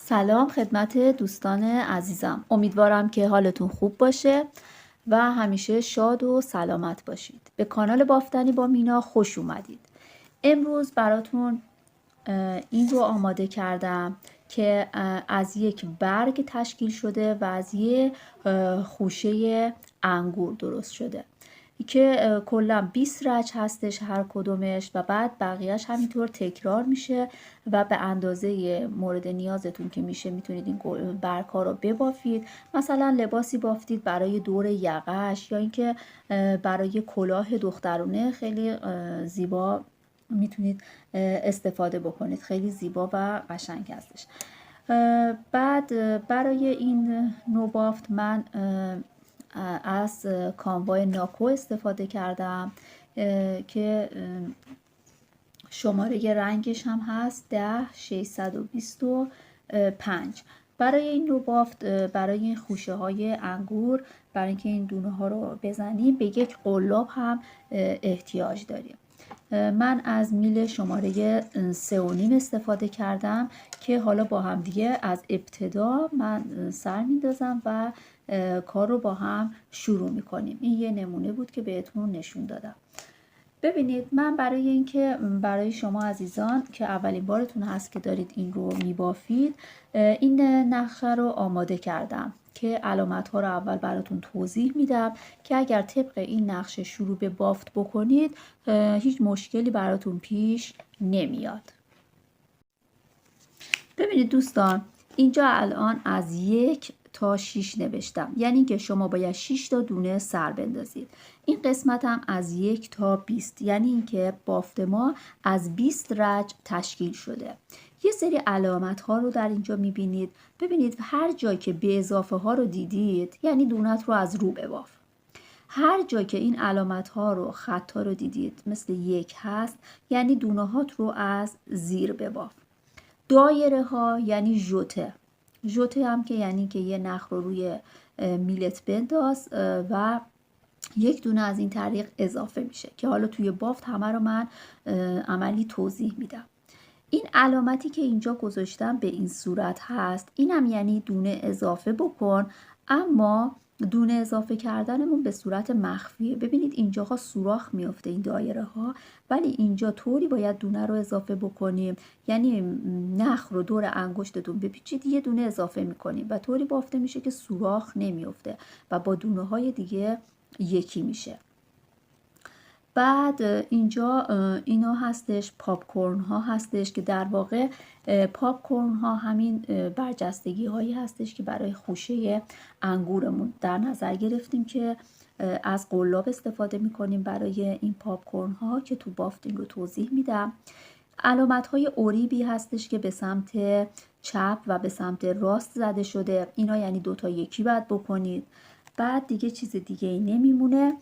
سلام خدمت دوستان عزیزم. امیدوارم که حالتون خوب باشه و همیشه شاد و سلامت باشید. به کانال بافتنی با مینا خوش اومدید. امروز براتون این رو آماده کردم که از یک برگ تشکیل شده و از یک خوشه انگور درست شده که کلا 20 رج هستش هر کدومش و بعد بقیهش همینطور تکرار میشه و به اندازه مورد نیازتون که میشه میتونید این برگ ها رو ببافید. مثلا لباسی بافتید برای دور یقش یا اینکه برای کلاه دخترونه خیلی زیبا میتونید استفاده بکنید، خیلی زیبا و قشنگ هستش. بعد برای این نوع بافت من از کانوای ناکو استفاده کردم که شماره رنگش هم هست 10625. برای این نوع بافت، برای این خوشه های انگور، برای اینکه این دونه ها رو بزنیم به یک قلاب هم احتیاج داریم. من از میل شماره 3.5 استفاده کردم که حالا با هم دیگه از ابتدا من سر میندازم و کار رو با هم شروع میکنیم. این یه نمونه بود که بهتون نشون دادم. ببینید، من برای اینکه برای شما عزیزان که اولین بارتون هست که دارید این رو میبافید، این نقشه رو آماده کردم که علامت ها رو اول براتون توضیح میدم که اگر طبق این نقشه شروع به بافت بکنید هیچ مشکلی براتون پیش نمیاد. ببینید دوستان، اینجا الان از 1 تا 6 نوشتم، یعنی که شما باید 6 تا دونه سر بندازید. این قسمت هم از 1 تا 20، یعنی اینکه بافت ما از 20 رج تشکیل شده. یه سری علامت ها رو در اینجا میبینید. ببینید هر جایی که به اضافه ها رو دیدید یعنی دونت رو از رو بباف. هر جایی که این علامت ها رو خط ها رو دیدید مثل 1 هست یعنی دونه هات رو از زیر بباف. دایره ها یعنی ژوته. ژوته هم که یعنی که یه نخ رو روی میلت بنداز و یک دونه از این طریق اضافه میشه که حالا توی بافت همه رو من عملی توضیح میدم. این علامتی که اینجا گذاشتم به این صورت هست، اینم یعنی دونه اضافه بکن، اما دونه اضافه کردنمون به صورت مخفیه. ببینید اینجاها سوراخ میفته این دایره ها، ولی اینجا طوری باید دونه رو اضافه بکنیم، یعنی نخ رو دور انگشتتون بپیچید یه دونه اضافه میکنیم و طوری بافته میشه که سوراخ نمیفته و با دونه های دیگه یکی میشه. بعد اینجا اینا هستش، پاپکورن ها هستش که در واقع پاپکورن ها همین برجستگی هایی هستش که برای خوشه انگورمون در نظر گرفتیم که از قلاب استفاده میکنیم برای این پاپکورن ها که تو بافتین رو توضیح میدم. علامت های اوریبی هستش که به سمت چپ و به سمت راست زده شده، اینا یعنی دوتا یکی باید بکنید. بعد دیگه چیز دیگه ای نمیمونه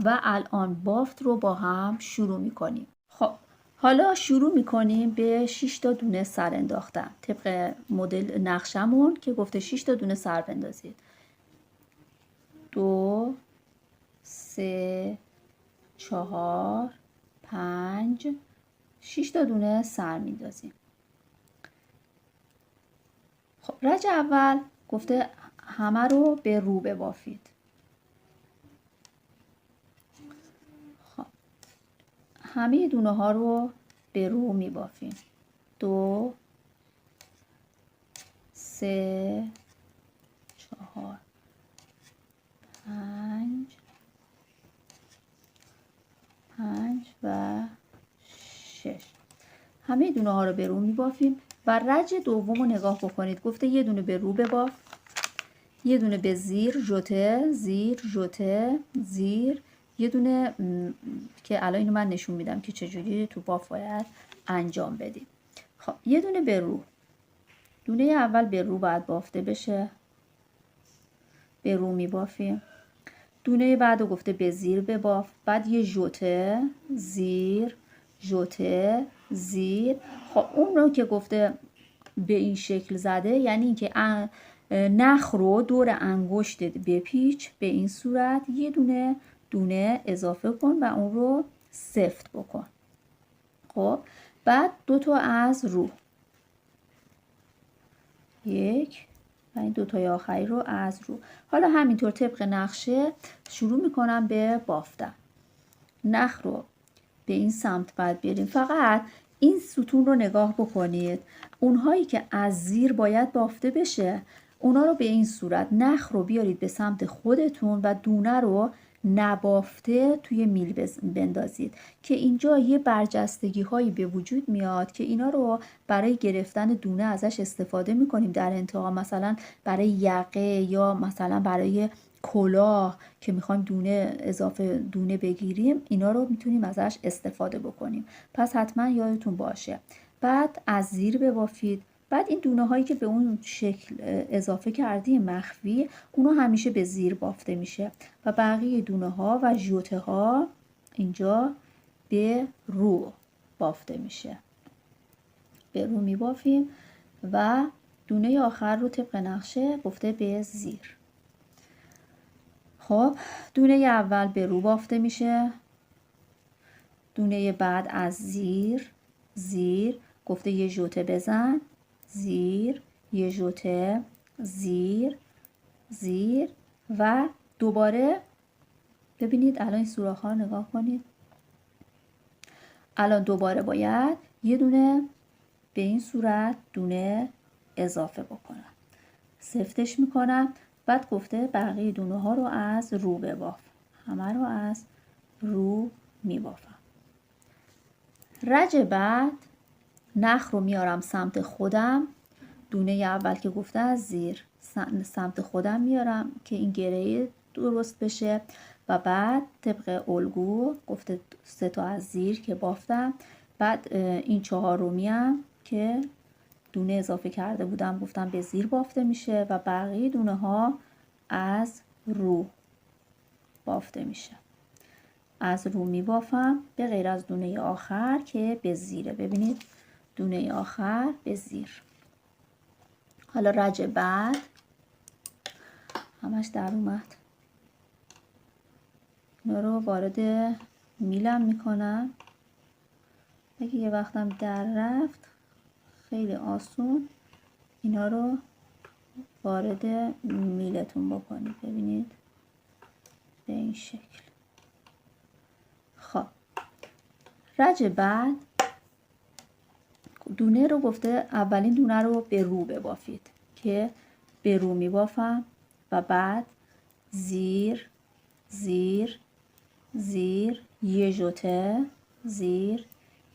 و الان بافت رو با هم شروع میکنیم. خب حالا شروع میکنیم به 6 تا دونه سر انداختن طبق مدل نقشمون که گفته 6 تا دونه سر بندازید. 2 3 4 5 6 تا دونه سر میندازیم. خب رج اول گفته همه رو به رو ببافید. همه دونه ها رو به رو می بافیم. 2 3 4 5 و 6. همه دونه ها رو به رو می بافیم و رج دوم رو نگاه بکنید. گفته یه دونه به رو بباف، یه دونه به زیر ژوته، زیر ژوته، زیر، یه دونه که الان اینو من نشون میدم که چجوری تو باف باید انجام بدیم. خب یه دونه به رو، دونه اول به رو باید بافته بشه، به رو میبافیم. دونه بعد گفته به زیر بباف، بعد یه ژوته، زیر، ژوته، زیر. خب اون رو که گفته به این شکل زده یعنی اینکه نخ رو دور انگشتت بپیچ به این صورت، یه دونه اضافه کن و اون رو سفت بکن. خب بعد 2 تا از رو، 1 و این دوتای آخری رو از رو. حالا همینطور طبق نقشه شروع میکنم به بافتن. نخ رو به این سمت باید بریم. فقط این ستون رو نگاه بکنید، اونهایی که از زیر باید بافته بشه اونا رو به این صورت نخ رو بیارید به سمت خودتون و دونه رو نبافته توی میل بندازید که اینجا یه برجستگی هایی به وجود میاد که اینا رو برای گرفتن دونه ازش استفاده میکنیم در انتها، مثلا برای یقه یا مثلا برای کلاه که میخوایم دونه اضافه دونه بگیریم، اینا رو میتونیم ازش استفاده بکنیم. پس حتما یادتون باشه. بعد از زیر ببافید. بعد این دونه هایی که به اون شکل اضافه کردیم مخفی، اونا همیشه به زیر بافته میشه و بقیه دونه ها و ژوته ها اینجا به رو بافته میشه. به رو میبافیم و دونه آخر رو طبق نقشه گفته به زیر. خب دونه اول به رو بافته میشه، دونه بعد از زیر گفته یه ژوته بزن، زیر، یه ژوته، زیر و دوباره ببینید الان این سوراخ ها رو نگاه کنید. الان دوباره باید یه دونه به این صورت دونه اضافه بکنم، سفتش میکنم. بعد گفته بقیه دونه ها رو از رو بباف، همه رو از رو میبافم. رج بعد نخ رو میارم سمت خودم، دونه اول که گفته از زیر سمت خودم میارم که این گره درست بشه و بعد طبق الگو گفته 3 تا از زیر که بافتم. بعد این 4می هم که دونه اضافه کرده بودم گفتم به زیر بافته میشه و بقیه دونه ها از رو بافته میشه. از رو می بافم به غیر از دونه آخر که به زیره. ببینید دونه آخر به زیر. حالا رج بعد همش در اومد. اینا رو وارد میلم میکنم. اگه یه وقتم در رفت خیلی آسون اینا رو وارد میلتون بکنید. ببینید به این شکل. خب رج بعد دونه رو گفته اولین دونه رو به رو ببافید که به رو میبافم و بعد زیر یه ژوته، زیر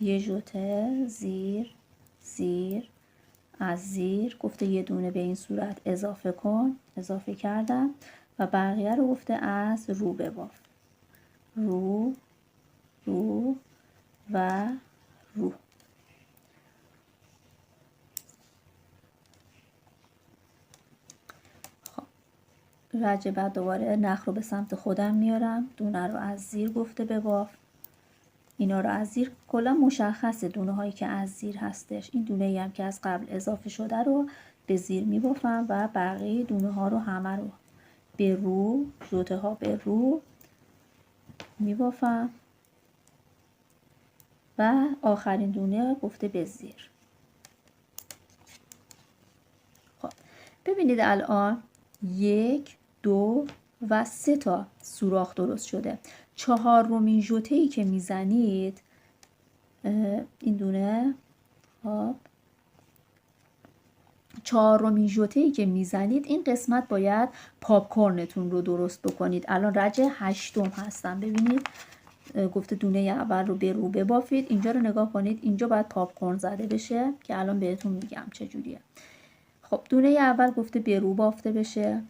یه ژوته، زیر از زیر گفته یه دونه به این صورت اضافه کن، اضافه کردم و بقیه رو گفته از رو بباف، رو و رو. رج بعد دوباره نخ رو به سمت خودم میارم، دونه رو از زیر گفته بباف. اینا رو از زیر کلا مشخصه دونه هایی که از زیر هستش. این دونه ای هم که از قبل اضافه شده رو به زیر میبافم و بقیه دونه ها رو همه رو به رو، ژوته ها به رو میبافم و آخرین دونه گفته به زیر. خب ببینید الان 1 2 و 3 تا سوراخ درست شده. 4مین ژوته‌ای که میزنید این دونه 4مین ژوته‌ای که میزنید این قسمت باید پاپ کورنتون رو درست بکنید. الان رج 8 هستم. ببینید گفته دونه اول رو به رو ببافید. اینجا رو نگاه کنید، اینجا باید پاپ کورن زده بشه که الان بهتون میگم چجوریه. خب دونه اول گفته به رو بافته بشه،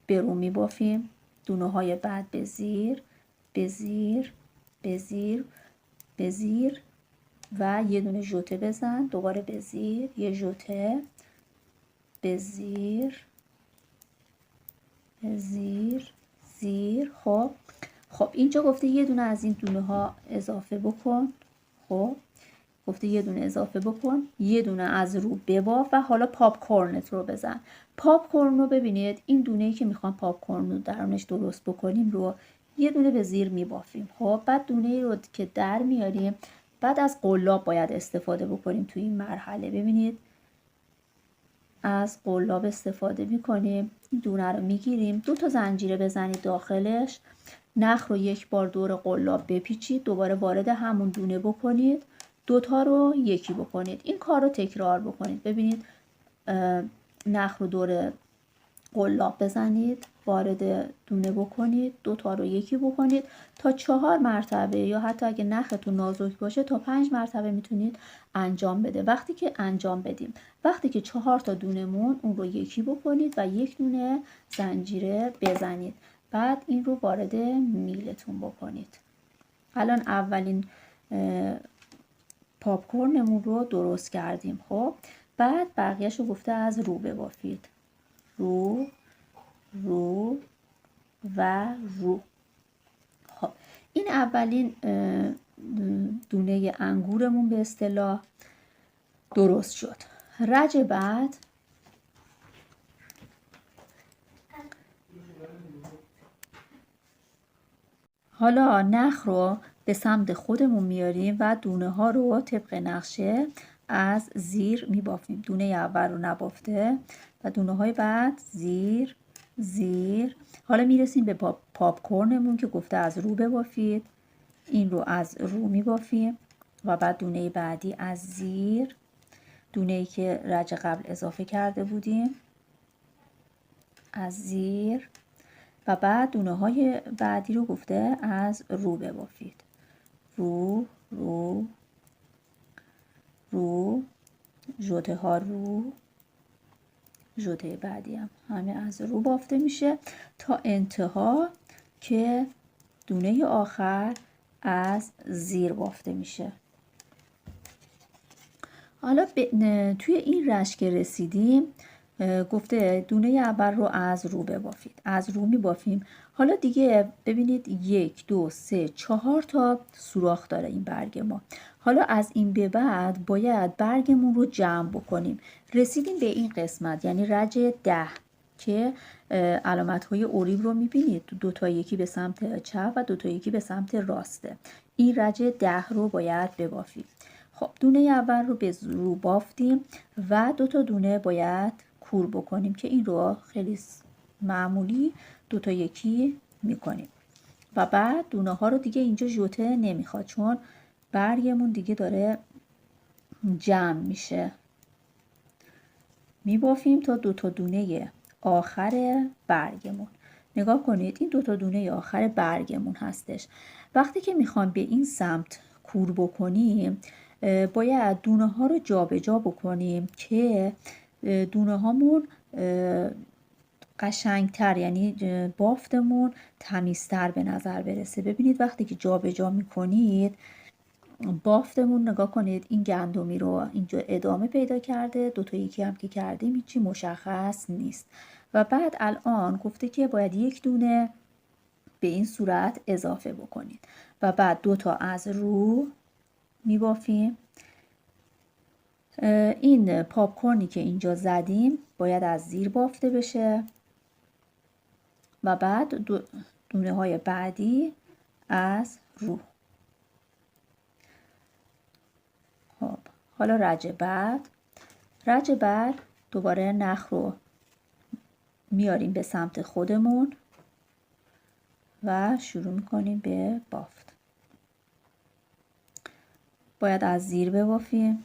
به رو میبافیم. دونه های بعد به زیر و یه دونه ژوته بزن، دوباره به زیر، یه ژوته، به زیر. خب اینجا گفته یه دونه از این دونه ها اضافه بکن. خب گفته یه دونه اضافه بکن، یه دونه از رو بباف و حالا پاپ کورنت رو بزن. پاپ کورن رو ببینید، این دونه‌ای که میخوام پاپ کورن رو درونش درست بکنیم رو یه دونه به زیر میبافیم. خب بعد دونه‌ای رو که در میاریم، بعد از قلاب باید استفاده بکنیم توی این مرحله. ببینید از قلاب استفاده میکنیم. این دونه رو میگیریم، 2 تا زنجیره بزنید داخلش، نخ رو یک بار دور قلاب بپیچید، دوباره وارد همون دونه بکنید، 2 تا رو یکی بکنید. این کار رو تکرار بکنید. ببینید نخ رو دور قلاب بزنید، وارد دونه بکنید، 2 تا رو یکی بکنید تا 4 مرتبه، یا حتی اگه نختون نازک باشه تا 5 مرتبه میتونید انجام بده. وقتی که انجام بدیم، وقتی که 4 تا دونه مون، اون رو یکی بکنید و یک دونه زنجیره بزنید. بعد این رو وارد میلتون بکنید. الان اولین پاپکورنمون رو درست کردیم. خب بعد بقیهش رو گفته از رو ببافید. رو، رو و رو. خب این اولین دونه انگورمون به اصطلاح درست شد. رج بعد حالا نخ رو به سمت خودمون میاریم و دونه ها رو طبق نقشه از زیر میبافیم. دونه اول رو نبافته و دونه های بعد زیر زیر. حالا میرسیم به پاپکورنمون که گفته از رو ببافید. این رو از رو میبافیم و بعد دونه بعدی از زیر، دونه ای که رج قبل اضافه کرده بودیم از زیر، و بعد دونه های بعدی رو گفته از رو ببافید. رو رو رو، ژوته ها رو، ژوته بعدی هم همه از رو بافته میشه تا انتها که دونه آخر از زیر بافته میشه. حالا توی این رشک که رسیدیم گفته دونه اول رو از رو ببافید. از رو میبافیم. حالا دیگه ببینید 1 2 3 4 تا سوراخ داره این برگ ما. حالا از این به بعد باید برگمون رو جمع بکنیم. رسیدیم به این قسمت، یعنی رج 10 که علامت های اوریب رو میبینید. 2 تا یکی به سمت چپ و 2 تا یکی به سمت راسته. این رج 10 رو باید ببافید. خب دونه اول رو به رو بافتیم و 2 تا دونه باید کور بکنیم که این رو خیلی معمولی 2 تا یکی میکنیم و بعد دونه ها رو دیگه اینجا ژوته نمیخواد چون برگمون دیگه داره جمع میشه. میبافیم تا 2 تا دونه آخر برگمون. نگاه کنید این 2 تا دونه آخر برگمون هستش. وقتی که میخوام به این سمت کور بکنیم باید دونه ها رو جابجا بکنیم که دونه هامون قشنگتر، یعنی بافتمون تمیزتر به نظر برسه. ببینید وقتی که جابجا میکنید بافتمون، نگاه کنید این گندمی رو اینجا ادامه پیدا کرده، 2 تا یکی هم که کردیم هیچی مشخص نیست. و بعد الان گفته که باید 1 دونه به این صورت اضافه بکنید و بعد 2 تا از رو میبافیم. این پاپکورنی که اینجا زدیم باید از زیر بافته بشه و بعد دونه های بعدی از رو. خب حالا رج بعد دوباره نخ رو میاریم به سمت خودمون و شروع میکنیم به بافت. باید از زیر ببافیم،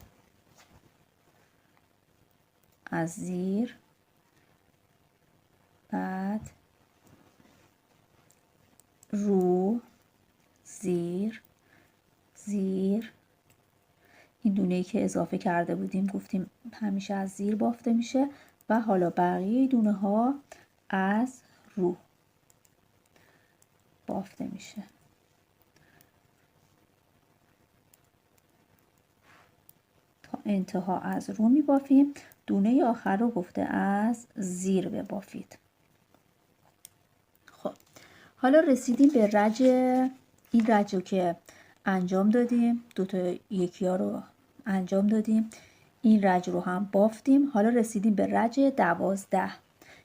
از زیر، بعد رو، زیر، زیر. این دونه‌ای که اضافه کرده بودیم گفتیم همیشه از زیر بافته میشه و حالا بقیه دونه ها از رو بافته میشه. تا انتها از رو میبافیم. دونه آخر رو گفته از زیر ببافید. خب حالا رسیدیم به رج. این رج رو که انجام دادیم، 2 تا یکی ها رو انجام دادیم، این رج رو هم بافتیم. حالا رسیدیم به رج 12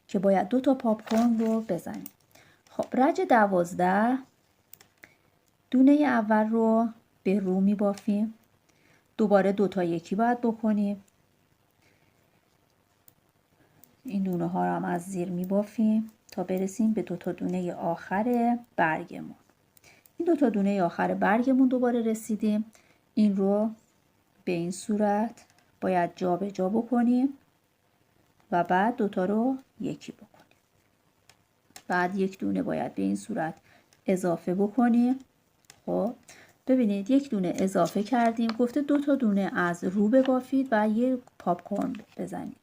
که باید 2 تا پاپکورن رو بزنیم. خب رج 12 دونه اول رو به رو می بافیم، دوباره 2 تا یکی باید بکنیم. این دونه ها رو هم از زیر میبافیم تا برسیم به 2 دونه آخر برگمون. این 2 دونه آخر برگمون دوباره رسیدیم. این رو به این صورت باید جا به جا بکنیم و بعد 2 رو یکی بکنیم. بعد 1 دونه باید به این صورت اضافه بکنیم. خب ببینید 1 دونه اضافه کردیم. گفته 2 دونه از رو ببافید و 1 پاپ کورن بزنید.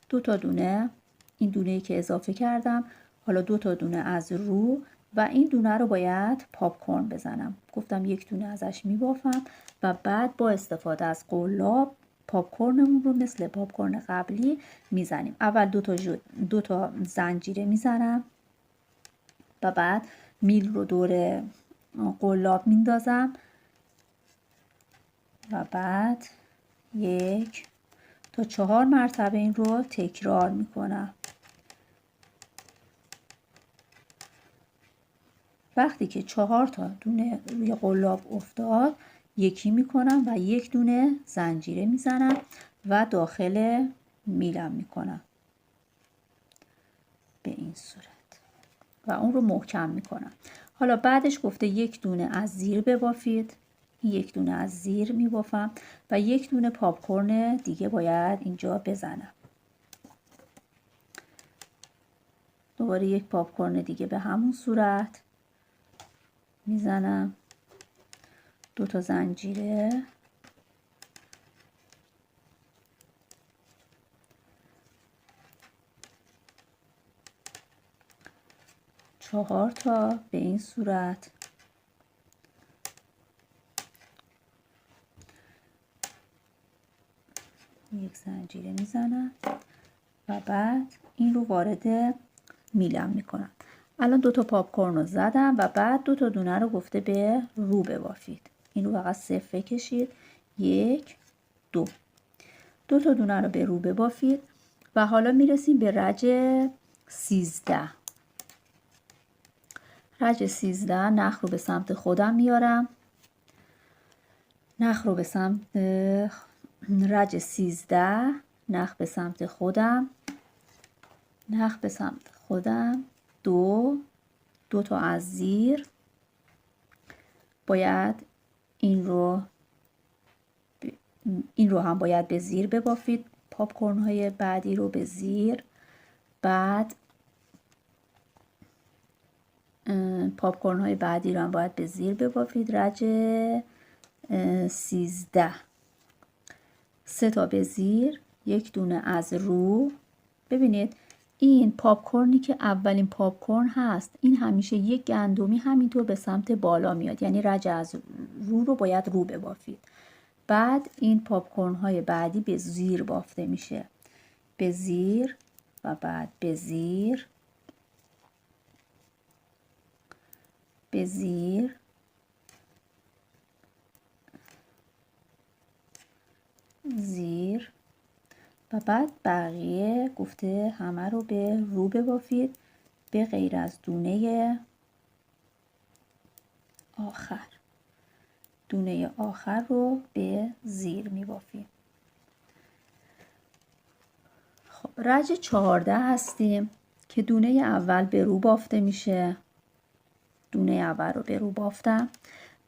2 دونه، این دونه‌ای که اضافه کردم، حالا 2 دونه از رو و این دونه رو باید پاپ کورن بزنم. گفتم 1 دونه ازش میبافم و بعد با استفاده از قلاب پاپ کورنمون رو مثل پاپ کورن قبلی میزنیم. اول 2 تا زنجیره میزنم و بعد میل رو دور قلاب میندازم و بعد 1 تا 4 مرتبه این رو تکرار میکنم. وقتی که 4 تا دونه روی قلاب افتاد یکی میکنم و 1 دونه زنجیره میزنم و داخل میلم میکنم به این صورت و اون رو محکم میکنم. حالا بعدش گفته 1 دونه از زیر ببافید. 1 دونه از زیر میبافم و 1 دونه پاپ کورن دیگه باید اینجا بزنم. دوباره 1 پاپ کورن دیگه به همون صورت میزنم. 2 تا زنجیره چهار تا به این صورت. یک زنجیره میزنم و بعد این رو وارد میلم میکنم. الان 2 تا پاپ کورن رو زدم و بعد 2 تا دونه رو گفته به رو ببافید. این رو فقط صفر کشید. 1 2 2 تا دونه رو به رو ببافید و حالا میرسیم به رج 13. رج 13 نخ رو به سمت خودم میارم. نخ رو به سمت رج 13 نخ به سمت خودم. نخ به سمت خودم. 2 تا از زیر باید این رو هم باید به زیر ببافید. پاپ کورن های بعدی رو به زیر. بعد پاپ کورن های بعدی رو هم باید به زیر ببافید. رج 13 3 تا به زیر، 1 دونه از رو. ببینید این پاپ کورنی که اولین پاپ کورن هست این همیشه یک گندمی همینطور به سمت بالا میاد، یعنی رج از رو باید رو ببافید. بعد این پاپ کورن های بعدی به زیر بافته میشه، به زیر و بعد به زیر، به زیر، زیر و بعد بقیه گفته همه رو به رو ببافید به غیر از دونه آخر. دونه آخر رو به زیر میبافیم. خب رج 14 هستیم که دونه اول به رو بافته میشه. دونه اول رو به رو بافتم.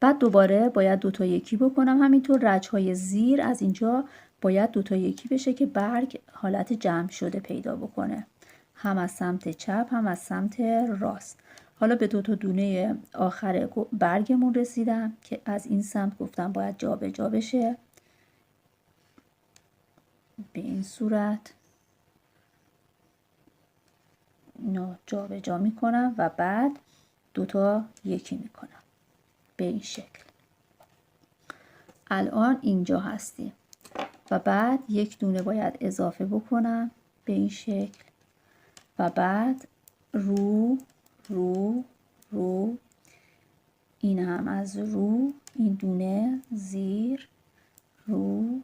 بعد دوباره باید 2 تا یکی بکنم. همینطور رج های زیر از اینجا باید 2 تا یکی بشه که برگ حالت جمع شده پیدا بکنه، هم از سمت چپ هم از سمت راست. حالا به 2 تا دونه آخر برگمون رسیدم که از این سمت گفتم باید جا به جا بشه به این صورت. اینو جا به جا میکنم و بعد 2 تا یکی میکنم به این شکل. الان اینجا هستیم و بعد 1 دونه باید اضافه بکنم به این شکل و بعد رو رو رو، این هم از رو، این دونه زیر، رو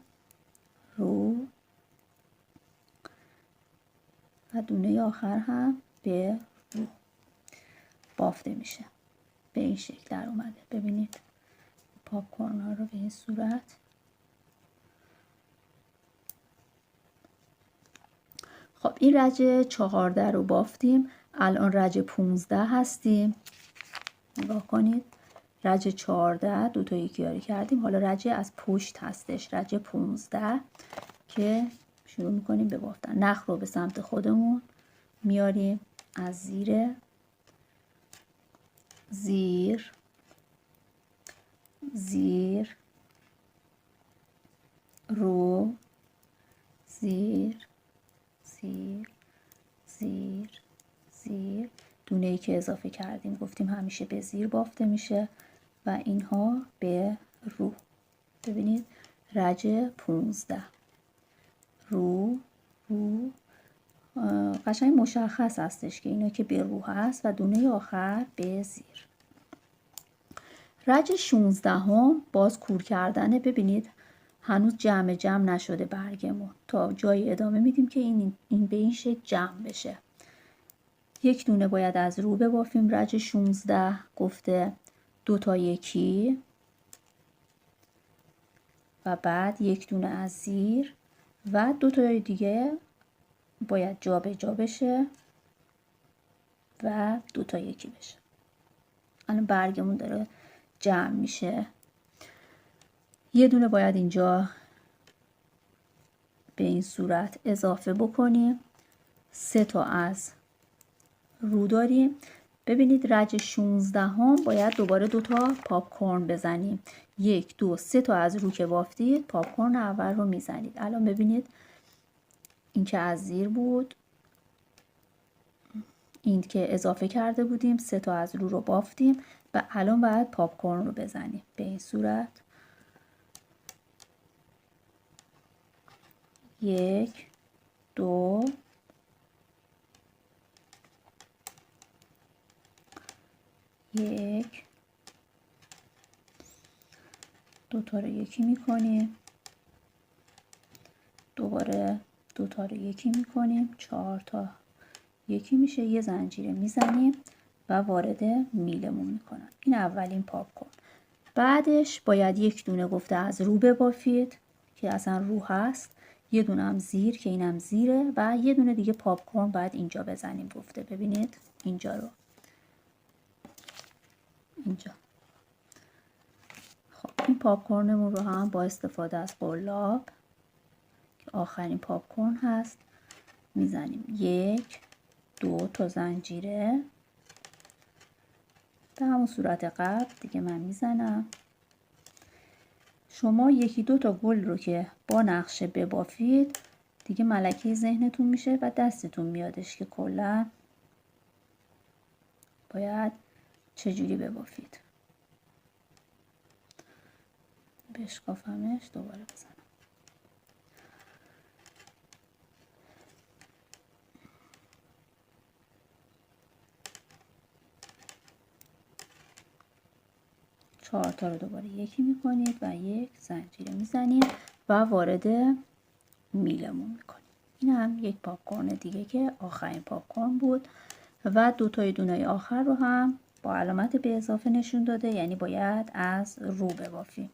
رو و دونه آخر هم به رو بافته میشه به این شکل در اومده. ببینید پاپ کورن ها رو به این صورت. خب این رج 14 رو بافتیم. الان رج 15 هستیم. نگاه کنید، رج 14 دو تا یکیاری کردیم. حالا رج از پشت هستش، رج 15 که شروع میکنیم به بافتن. نخ رو به سمت خودمون میاریم، از زیر زیر زیر رو زیر زیر زیر زیر. دونه ای که اضافه کردیم گفتیم همیشه به زیر بافته میشه و اینها به رو. ببینید رج 15 رو رو. قشنگ مشخص هستش که اینا که به رو هست و دونه آخر به زیر. رج 16 هم باز کور کردنه. ببینید هنوز جمع نشده برگمون، تا جای ادامه میدیم که این به این شکل جمع بشه. یک دونه باید از رو ببافیم. رج 16 گفته دو تا یکی و بعد یک دونه از زیر و دو تا دیگه باید جا به جا بشه و دو تا یکی بشه. الان برگمون داره جمع میشه. یه دونه باید اینجا به این صورت اضافه بکنیم. 3 تا از رو داریم. ببینید رج 16 هم باید دوباره 2 تا پاپ کورن بزنیم. 1 2 3 تا از رو که بافتید پاپ کورن اول رو میزنید. الان ببینید این که از زیر بود، این که اضافه کرده بودیم 3 تا از رو بافتیم و الان باید پاپ کورن رو بزنیم به این صورت. 1 2 1 2 تا رو یکی میکنیم، دوباره 2 تا رو یکی میکنیم، 4 تا یکی میشه، یه زنجیره میزنیم و وارد میلمون میکنم. این اولین پاپ کورن. بعدش باید یک دونه گفته از رو ببافید که اصلا رو هست، یه دونه هم زیر که اینم زیره و یه دونه دیگه پاپ کورن باید اینجا بزنیم گفته. ببینید اینجا رو، اینجا. خب این پاپ کورنمون رو هم با استفاده از قلاب که آخرین پاپ کورن هست میزنیم. 1 2 تا زنجیره به همون صورت قبل دیگه من میزنم. شما 1 2 تا گل رو که با نقشه ببافید دیگه ملکه ذهنتون میشه و دستتون میادش که کلا باید چجوری ببافید. بشکافمش دوباره بزنم. چهار تا رو دوباره یکی میکنید و یک زنجیره میزنید و وارد میلمون میکنید. این هم یک پاپ کورن دیگه که آخرین پاپ کورن بود و 2 تای دونه آخر رو هم با علامت به اضافه نشون داده، یعنی باید از رو ببافیم.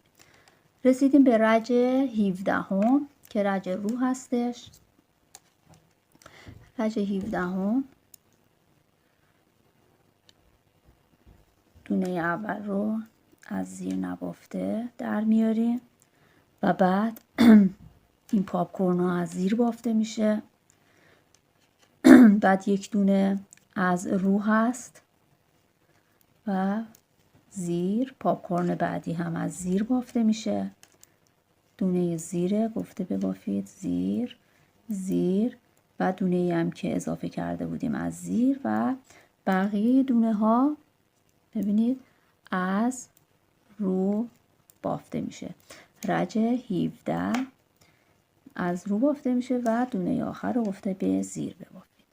رسیدیم به رج 17 هم که رج رو هستش. رج 17 هم دونه اول رو از زیر نبافته در میاریم و بعد این پاپ کورن ها از زیر بافته میشه. بعد یک دونه از رو هست و زیر پاپ کورن بعدی هم از زیر بافته میشه. دونه زیره گفته ببافید زیر زیر و دونه هم که اضافه کرده بودیم از زیر و بقیه دونه ها ببینید از رو بافته میشه. رج 17 از رو بافته میشه و دونه آخر رو گفته به زیر ببافید.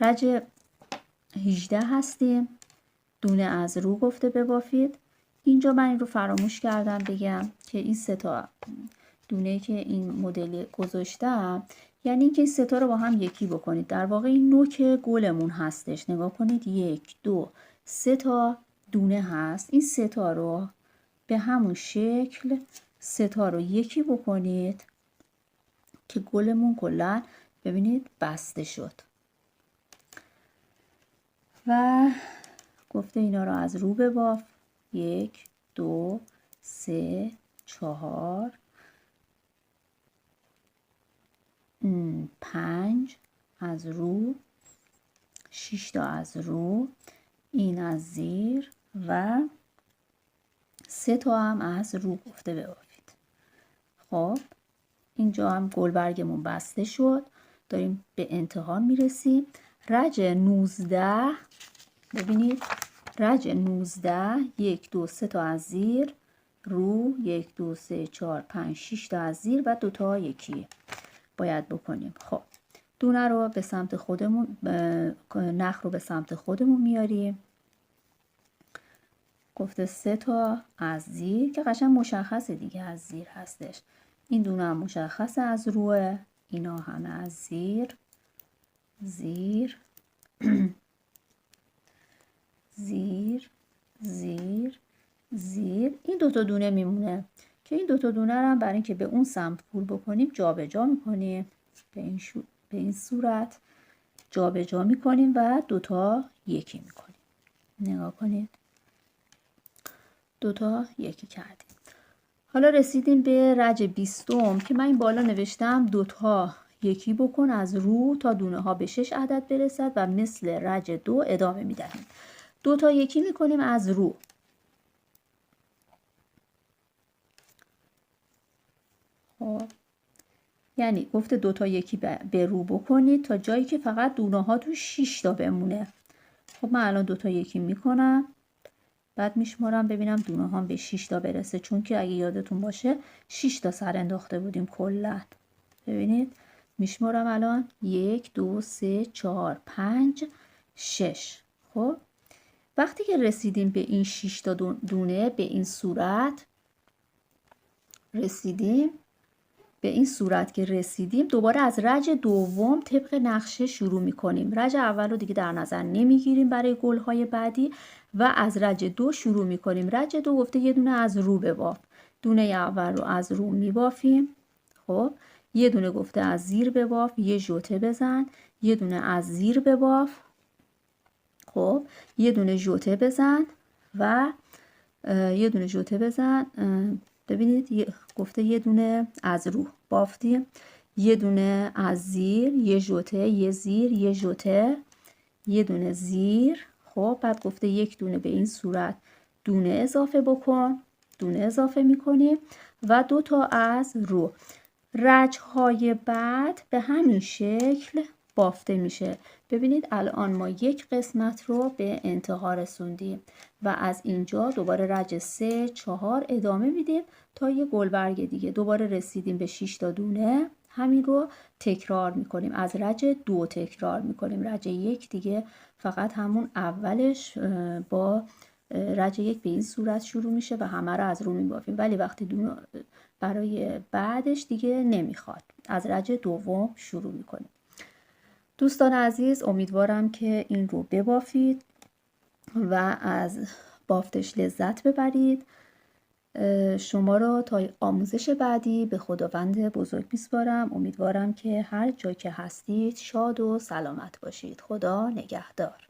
رج 18 هستیم. دونه از رو گفته ببافید. اینجا من این رو فراموش کردم بگم که این 3 تا دونه که این مدلی گذاشتم یعنی اینکه 3 تا رو با هم یکی بکنید. در واقع این نوک گلمون هستش. نگاه کنید 1 2 3 تا دونه هست. این 3 تا رو به همون شکل 3 تا رو یکی بکنید که گلمون کلا ببینید بسته شد. و گفته اینا رو از رو بباف. 1 2 3 4 5 از رو، 6 تا از رو، این از زیر و 3 تا هم از رو گفته ببافید. خب اینجا هم گلبرگمون بسته شد. داریم به انتها میرسیم. رج 19 ببینید رج 19 1 2 3 تا از زیر رو، 1 2 3 4 5 6 تا از زیر و 2 تا یکی باید بکنیم. خب دونه رو به سمت خودمون، نخ رو به سمت خودمون میاریم. گفته 3 تا از زیر که قشنگ مشخصه دیگه از زیر هستش. این دونه هم مشخصه از روه، اینا همه از زیر زیر زیر زیر زیر. این 2 تا دونه میمونه که این 2 تا دونه رو هم برای اینکه به اون سمت پول بکنیم جابجا میکنیم. به این صورت جابجا میکنیم و 2 تا یکی میکنیم. نگاه کنید 2 تا یکی کردیم. حالا رسیدیم به رج 20 که من این بالا نوشتم 2 تا یکی بکن از رو تا دونه ها به 6 عدد برسد و مثل رج 2 ادامه میدهیم. 2 تا یکی میکنیم از رو. خب یعنی گفته 2 تا یکی به رو بکنید تا جایی که فقط دونه ها تو 6 تا بمونه. خب من الان 2 تا یکی میکنم، بعد میشمارم ببینم دونه ها به 6 تا برسه، چون که اگه یادتون باشه 6 تا سر انداخته بودیم کلا. ببینید میشمارم الان 1 2 3 4 5 6. خب وقتی که رسیدیم به این 6 تا دونه به این صورت رسیدیم، به این صورت که رسیدیم دوباره از رج دوم طبق نقشه شروع میکنیم. رج اول رو دیگه در نظر نمیگیریم برای گلهای بعدی و از رج 2 شروع میکنیم. رج 2 گفته یه دونه از رو بباف. دونه اول رو از رو میبافیم. خب یه دونه گفته از زیر بباف، یه ژوته بزن، یه دونه از زیر بباف. خب یه دونه ژوته بزن و یه دونه ژوته بزن. ببینید گفته یه دونه از رو بافتیم، یه دونه از زیر، یه ژوته، یه زیر، یه ژوته، یه دونه زیر. خب بعد گفته یک دونه به این صورت دونه اضافه بکن، دونه اضافه میکنیم و 2 تا از رو. رج‌های بعد به همین شکل بافته میشه. ببینید الان ما یک قسمت رو به انتها رسوندیم و از اینجا دوباره رج 3 4 ادامه میدیم تا یه گلبرگ دیگه. دوباره رسیدیم به 6 تا دونه، همین رو تکرار میکنیم. از رج 2 تکرار میکنیم. رج 1 دیگه فقط همون اولش با رج 1 به این صورت شروع میشه و همه رو از رو میبافیم، ولی وقتی برای بعدش دیگه نمیخواد، از رج دوم شروع میکنیم. دوستان عزیز امیدوارم که این رو ببافید و از بافتش لذت ببرید. شما را تا آموزش بعدی به خداوند بزرگ میسپارم. امیدوارم که هر جا که هستید شاد و سلامت باشید. خدا نگهدار.